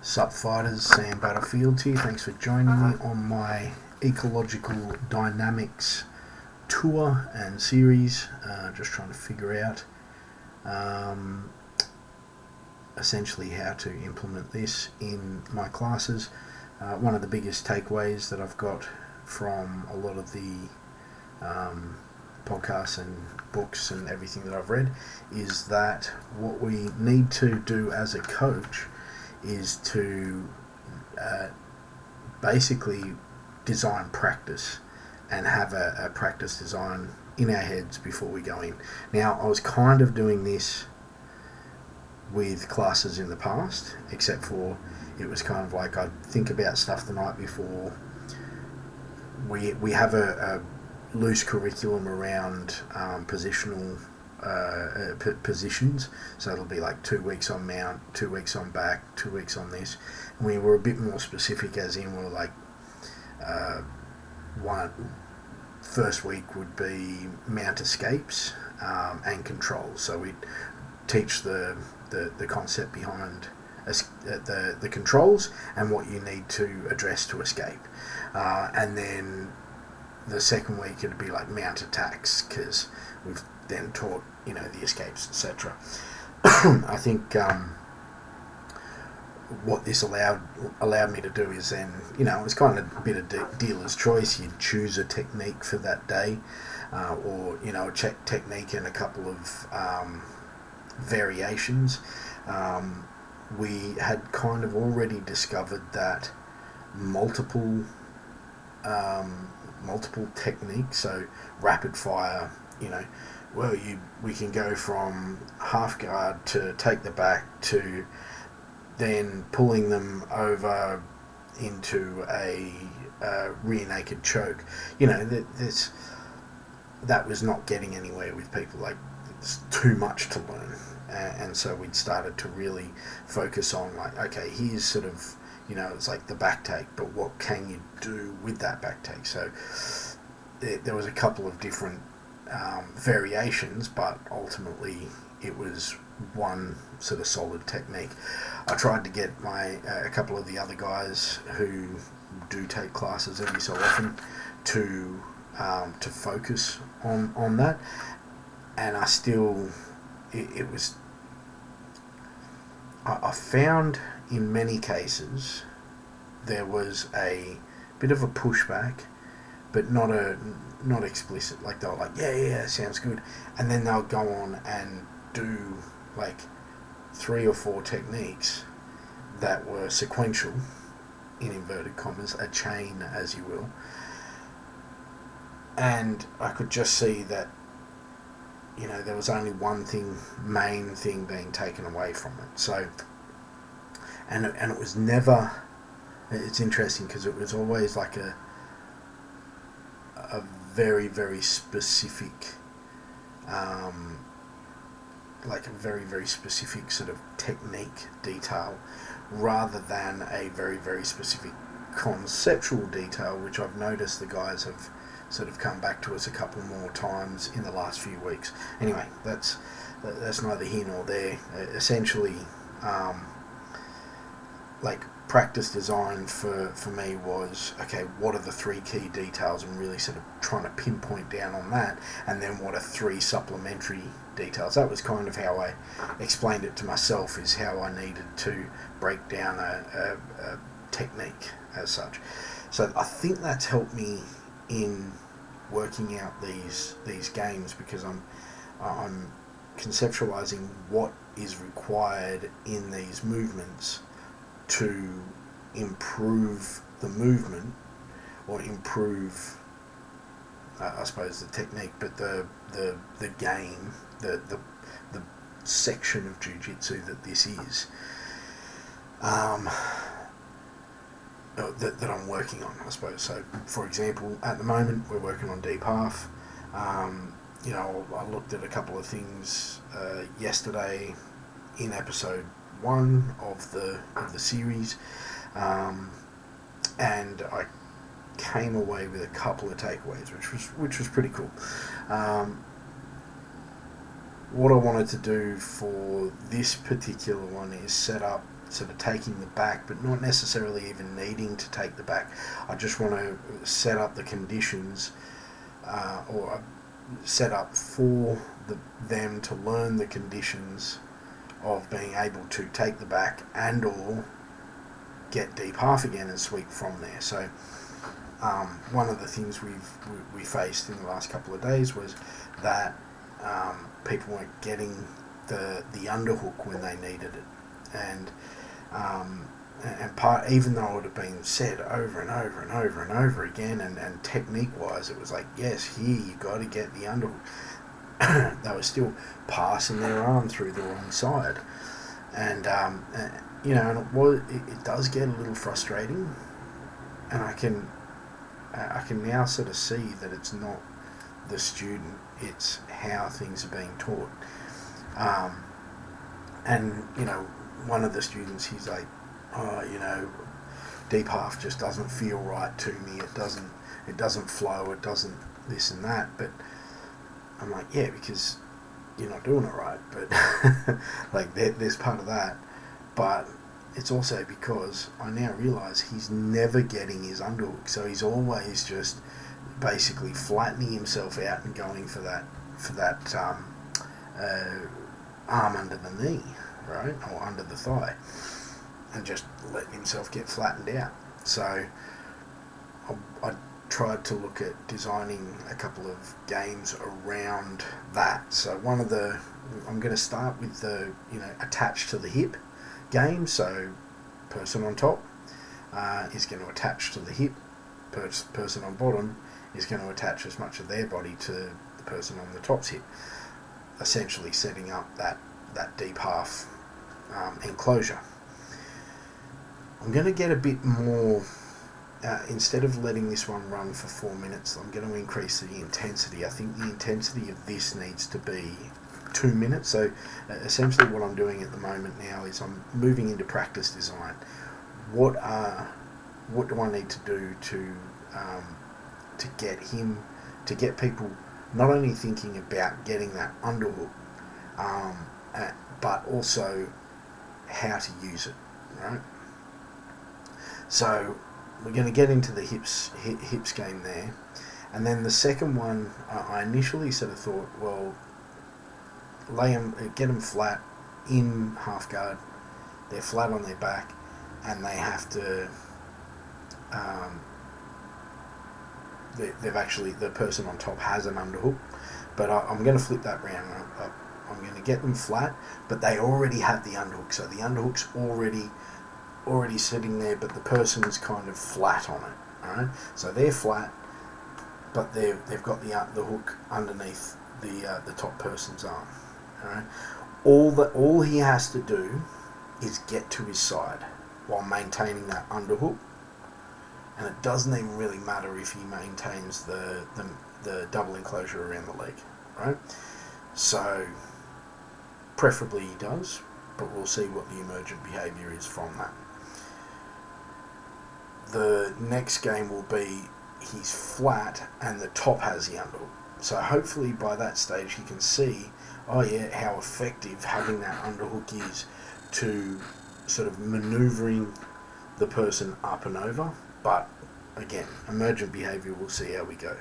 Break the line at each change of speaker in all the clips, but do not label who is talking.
Sup fighters, Sam Battlefield here. Thanks for joining me on my Ecological Dynamics tour and series. Just trying to figure out essentially how to implement this in my classes. One of the biggest takeaways that I've got from a lot of the podcasts and books and everything that I've read is that what we need to do as a coach is to basically design practice and have a practice design in our heads before we go in. Now, I was kind of doing this with classes in the past, except for it was kind of like I'd think about stuff the night before. We have a loose curriculum around positional positions, so it'll be like 2 weeks on mount, 2 weeks on back, 2 weeks on this. And we were a bit more specific, as in we're like first week would be mount escapes and controls. So we'd teach the concept behind the controls and what you need to address to escape, and then the second week it'd be like mount attacks, because we've then taught the escapes, etc. I think what this allowed me to do is then it was kind of a bit of dealer's choice. You'd choose a technique for that day, or a check technique and a couple of variations. We had kind of already discovered that multiple techniques, so rapid fire, we can go from half guard to take the back to then pulling them over into a rear naked choke. That was not getting anywhere with people. Like, it's too much to learn, and so we'd started to really focus on, like, okay, here's sort of it's like the back take, but what can you do with that back take? So there was a couple of different variations, but ultimately it was one sort of solid technique. I tried to get a couple of the other guys who do take classes every so often to focus on that, and I found in many cases there was a bit of a pushback, but not explicit. Like, they were like, yeah, sounds good, and then they'll go on and do like 3 or 4 techniques that were sequential, in inverted commas, a chain, as you will, and I could just see that there was only one main thing being taken away from it. So, and it was never. It's interesting because it was always like a very, very specific, sort of technique detail, rather than a very, very specific conceptual detail, which I've noticed the guys have sort of come back to us a couple more times in the last few weeks. Anyway, that's neither here nor there. Essentially, like, practice design for me was, okay, what are the 3 key details, and really sort of trying to pinpoint down on that, and then what are 3 supplementary details. That was kind of how I explained it to myself, is how I needed to break down a technique as such. So I think that's helped me in working out these games, because I'm conceptualizing what is required in these movements to improve the movement, or improve I suppose the technique, but the game, the section of jiu-jitsu that this is, that I'm working on, I suppose. So, for example, at the moment we're working on deep half. I looked at a couple of things yesterday in episode 1 of the series, and I came away with a couple of takeaways, which was pretty cool. What I wanted to do for this particular one is set up sort of taking the back, but not necessarily even needing to take the back. I just want to set up the conditions, or set up for them to learn the conditions of being able to take the back and or get deep half again and sweep from there. So one of the things we faced in the last couple of days was that people weren't getting the underhook when they needed it, and part, even though it had been said over and over and over and over again, and technique wise it was like, yes, here you got to get the underhook, they were still passing their arm through the wrong side, and and it does get a little frustrating, and I can now sort of see that it's not the student, it's how things are being taught. And one of the students, he's like, deep half just doesn't feel right to me. It doesn't flow. It doesn't this and that. But I'm like, yeah, because you're not doing it right. But like there's part of that. But it's also because I now realise he's never getting his underhook. So he's always just basically flattening himself out and going for that arm under the knee, right, or under the thigh, and just letting himself get flattened out. So I tried to look at designing a couple of games around that. So I'm going to start with the attached to the hip game. So person on top is going to attach to the hip. Person on bottom is going to attach as much of their body to the person on the top's hip, essentially setting up that deep half enclosure. I'm going to get a bit more, instead of letting this one run for 4 minutes, I'm going to increase the intensity. I think the intensity of this needs to be 2 minutes. So essentially what I'm doing at the moment now is I'm moving into practice design. What do I need to do to get people not only thinking about getting that underhook, but also how to use it, right? So we're going to get into the hips game there, and then the second one, I initially sort of thought, well, get them flat in half guard. They're flat on their back, and they have to. The person on top has an underhook, but I'm going to flip that round. I'm going to get them flat, but they already have the underhook, so the underhook's already sitting there, but the person's kind of flat on it. All right, so they're flat, but they've got the hook underneath the top person's arm. All right, all he has to do is get to his side while maintaining that underhook. And it doesn't even really matter if he maintains the double enclosure around the leg, right? So, preferably he does, but we'll see what the emergent behaviour is from that. The next game will be he's flat and the top has the underhook. So hopefully by that stage he can see, how effective having that underhook is to sort of manoeuvring the person up and over. But again, emergent behaviour, we'll see how we go.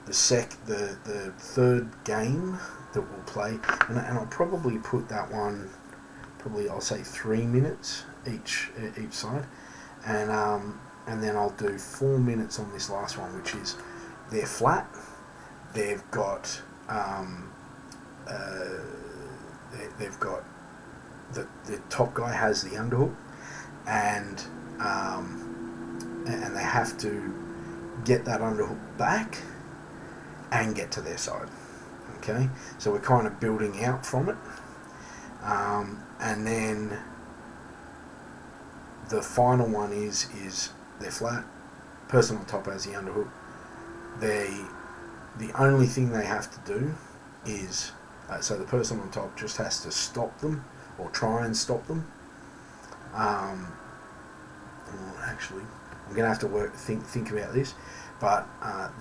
The third game that we'll play, and I'll probably put that one, I'll say 3 minutes each side, and then I'll do 4 minutes on this last one, which is they're flat, they've got the top guy has the underhook, and they have to get that underhook back and get to their side. Okay, so we're kind of building out from it, and then the final one is they're flat, person on top has the underhook. The only thing they have to do is so the person on top just has to stop them or try and stop them. Actually, I'm going to have to think about this, but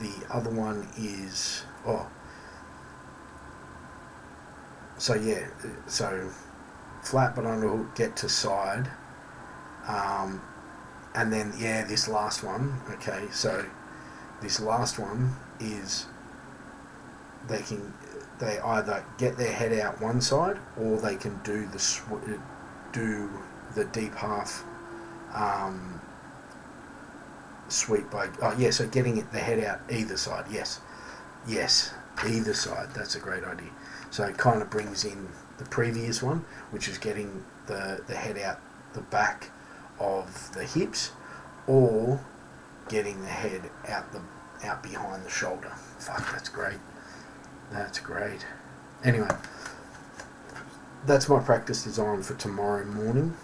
the other one is so flat but underhook, get to side, And then, this last one, okay, so this last one is they either get their head out one side, or they can do the deep half sweep by, so getting the head out either side, yes, either side, that's a great idea. So it kind of brings in the previous one, which is getting the head out the back of the hips, or getting the head out behind the shoulder. Fuck, that's great. That's great. Anyway, that's my practice design for tomorrow morning.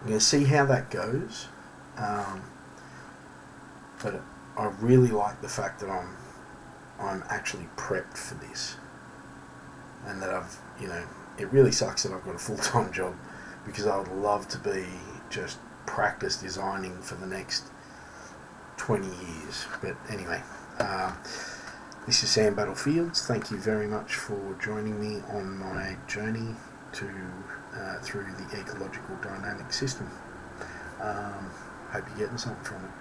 I'm going to see how that goes. But I really like the fact that I'm actually prepped for this, and that I've, it really sucks that I've got a full-time job, because I would love to be just practice designing for the next 20 years. But anyway, this is Sam Battlefields. Thank you very much for joining me on my journey through the ecological dynamic system. Hope you're getting something from it.